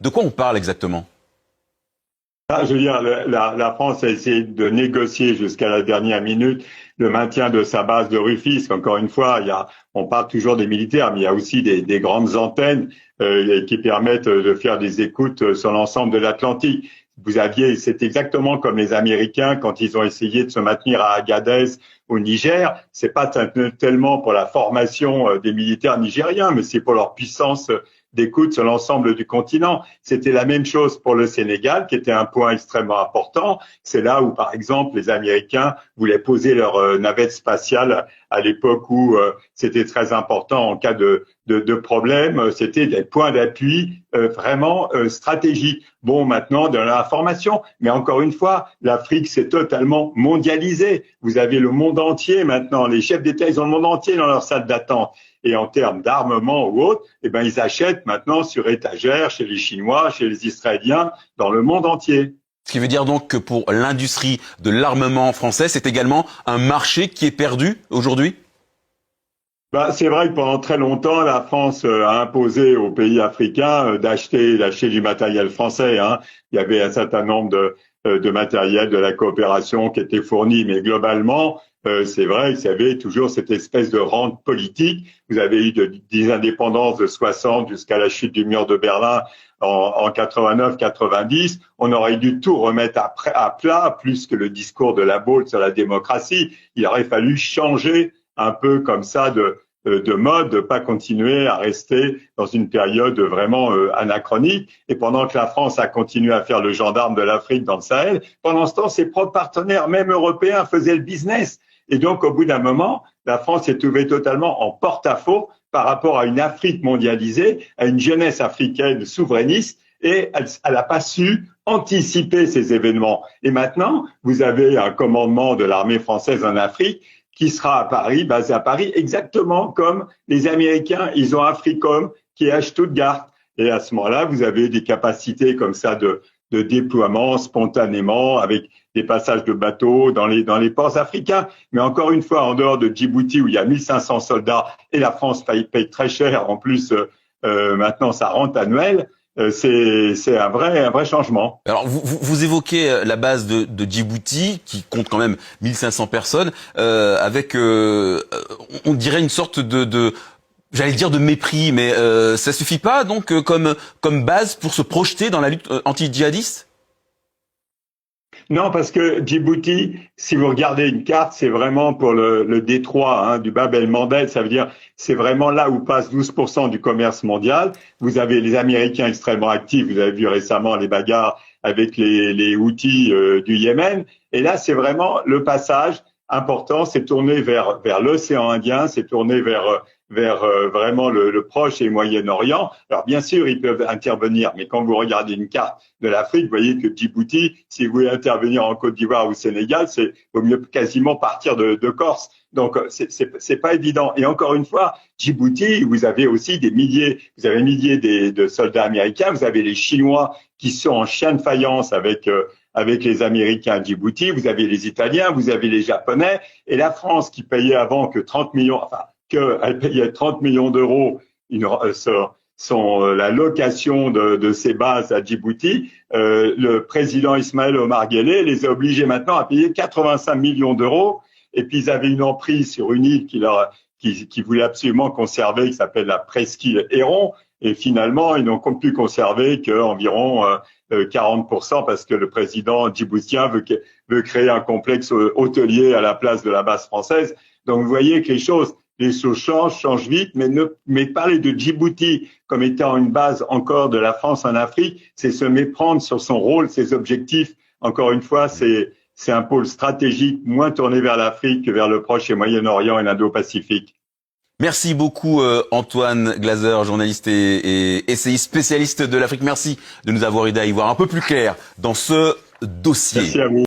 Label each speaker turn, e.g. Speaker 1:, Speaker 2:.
Speaker 1: De quoi on parle exactement?
Speaker 2: Je veux dire, la France a essayé de négocier jusqu'à la dernière minute le maintien de sa base de Rufisque. Encore une fois, on parle toujours des militaires, mais il y a aussi des grandes antennes qui permettent de faire des écoutes sur l'ensemble de l'Atlantique. C'est exactement comme les Américains quand ils ont essayé de se maintenir à Agadez au Niger. C'est pas tellement pour la formation des militaires nigériens, mais c'est pour leur puissance d'écoute sur l'ensemble du continent. C'était la même chose pour le Sénégal, qui était un point extrêmement important. C'est là où, par exemple, les Américains voulaient poser leur navette spatiale à l'époque où c'était très important en cas de problème. C'était des points d'appui vraiment stratégiques. Bon, maintenant, de l'information, mais encore une fois, l'Afrique s'est totalement mondialisée. Vous avez le monde entier maintenant. Les chefs d'État, ils ont le monde entier dans leur salle d'attente. Et en termes d'armement ou autre, eh ben, ils achètent maintenant sur étagère chez les Chinois, chez les Israéliens, dans le monde entier.
Speaker 1: Ce qui veut dire donc que pour l'industrie de l'armement français, c'est également un marché qui est perdu aujourd'hui?
Speaker 2: C'est vrai que pendant très longtemps, la France a imposé aux pays africains d'acheter du matériel français. Hein. Il y avait un certain nombre de matériel de la coopération qui était fourni, mais globalement, c'est vrai qu'il y avait toujours cette espèce de rente politique. Vous avez eu des indépendances de 60 jusqu'à la chute du mur de Berlin en 89-90. On aurait dû tout remettre à plat, plus que le discours de La Baule sur la démocratie. Il aurait fallu changer un peu comme ça de mode, de pas continuer à rester dans une période vraiment anachronique. Et pendant que la France a continué à faire le gendarme de l'Afrique dans le Sahel, pendant ce temps, ses propres partenaires, même européens, faisaient le business. Et donc, au bout d'un moment, la France s'est trouvée totalement en porte-à-faux par rapport à une Afrique mondialisée, à une jeunesse africaine souverainiste, et elle n'a pas su anticiper ces événements. Et maintenant, vous avez un commandement de l'armée française en Afrique qui sera à Paris, basé à Paris, exactement comme les Américains, ils ont Africom qui est à Stuttgart. Et à ce moment-là, vous avez des capacités comme ça de déploiement spontanément avec des passages de bateaux dans les ports africains. Mais encore une fois, en dehors de Djibouti où il y a 1500 soldats et la France paye très cher, en plus maintenant sa rente annuelle, c'est un vrai changement.
Speaker 1: Alors, vous évoquez la base de Djibouti, qui compte quand même 1500 personnes, avec, on dirait une sorte j'allais dire de mépris, mais ça suffit pas donc comme base pour se projeter dans la lutte anti-djihadiste?
Speaker 2: Non, parce que Djibouti, si vous regardez une carte, c'est vraiment pour le détroit du Bab el-Mandeb. Ça veut dire c'est vraiment là où passe 12% du commerce mondial. Vous avez les Américains extrêmement actifs. Vous avez vu récemment les bagarres avec les Houthis du Yémen. Et là, c'est vraiment le passage important. C'est tourné vers l'océan Indien. C'est tourné vers vraiment le Proche et le Moyen-Orient. Alors bien sûr, ils peuvent intervenir, mais quand vous regardez une carte de l'Afrique, vous voyez que Djibouti, si vous voulez intervenir en Côte d'Ivoire ou au Sénégal, c'est vaut mieux quasiment partir de Corse. Donc c'est pas évident. Et encore une fois, Djibouti, vous avez aussi milliers de soldats américains, vous avez les Chinois qui sont en chien de faïence avec les Américains à Djibouti, vous avez les Italiens, vous avez les Japonais, et la France qui payait avant que 30 millions, qu'elle payait 30 millions d'euros la location de ses bases à Djibouti, le président Ismaël Omar Guelleh les a obligés maintenant à payer 85 millions d'euros. Et puis ils avaient une emprise sur une île qui voulait absolument conserver, qui s'appelle la presqu'île Héron. Et finalement, ils n'ont pu conserver qu'environ 40% parce que le président djiboutien veut créer un complexe hôtelier à la place de la base française. Donc vous voyez que les choses changent vite, mais parler de Djibouti comme étant une base encore de la France en Afrique, c'est se méprendre sur son rôle, ses objectifs. Encore une fois, c'est un pôle stratégique moins tourné vers l'Afrique que vers le Proche et Moyen-Orient et l'Indo-Pacifique.
Speaker 1: Merci beaucoup Antoine Glaser, journaliste et essayiste spécialiste de l'Afrique. Merci de nous avoir aidé à y voir un peu plus clair dans ce dossier.
Speaker 2: Merci à vous.